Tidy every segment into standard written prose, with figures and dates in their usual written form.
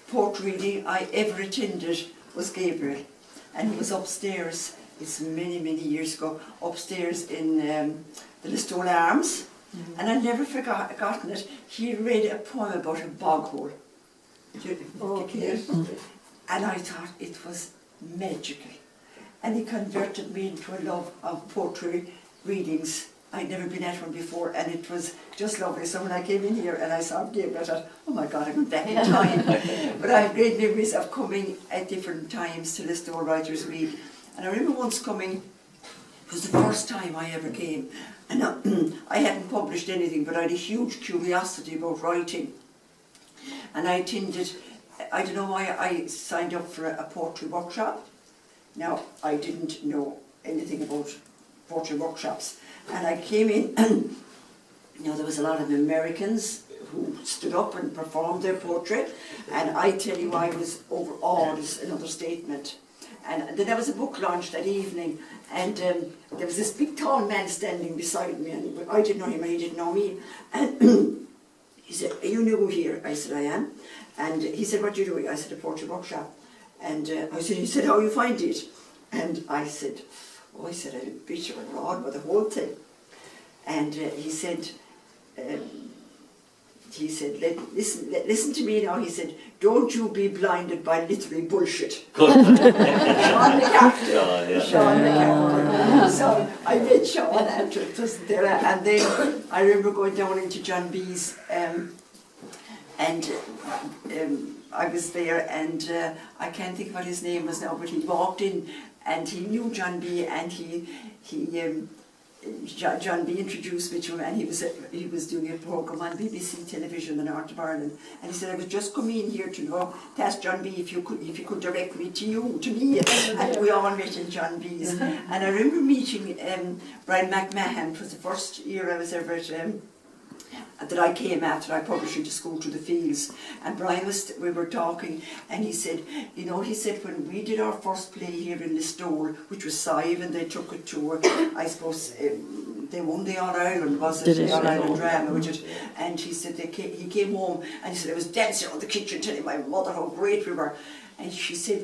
port reading I ever attended was Gabriel, and he was upstairs. It's many, many years ago, upstairs in the Listowel Arms, and I've never forgotten it. He read a poem about a bog hole. And I thought it was magical. And he converted me into a love of poetry readings. I'd never been at one before, and it was just lovely. So when I came in here and I saw Gabriel, I thought, oh my God, I went back in time. But I have great memories of coming at different times to Listowel Writers' Week. And I remember once coming, it was the first time I ever came, and I hadn't published anything, but I had a huge curiosity about writing. And I attended, I don't know why I signed up for a poetry workshop. Now, I didn't know anything about poetry workshops. And I came in, and there was a lot of Americans who stood up and performed their poetry. And I tell you, I was overawed, is another statement. And then there was a book launch that evening, and there was this big tall man standing beside me, and I didn't know him and he didn't know me. And he said, "Are you new here?" I said, "I am." And he said, "What are you doing?" I said, "A poetry workshop." And he said, "How you find it?" And I said, "Oh," I said, "I'm a bit awed by the whole thing." And he said, listen to me now, he said, "Don't you be blinded by literary bullshit." Sean McCarthy. So I met Sean after it wasn't there. And then I remember going down into John B.'s and I was there, and I can't think of what his name was now, but he walked in and he knew John B. and John B. introduced me to him, and he was doing a programme on BBC Television, the North of Ireland, and he said, "I was just coming in here to ask John B. if you could direct me to me," and we all met in John B.'s. And I remember meeting Brian McMahon. It was the first year I was ever that I came after I published into School to the Fields, and Brian we were talking, and he said, he said, when we did our first play here in Listowel, which was Sive, and they took it to, I suppose, they won the All-Ireland, was it? The All-Ireland drama, which it, and he said, he came home, and he said, I was dancing on the kitchen telling my mother how great we were, and she said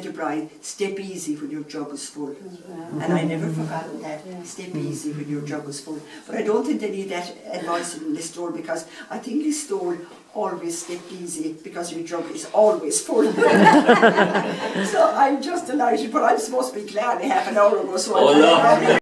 to Brian, "Step easy when your jug is full." And I never forgotten that. Step easy when your jug is full. But I don't think they need that advice in Listowel, because I think Listowel always step easy because your jug is always full. So I'm just delighted, but I'm supposed to be glad half an hour ago, so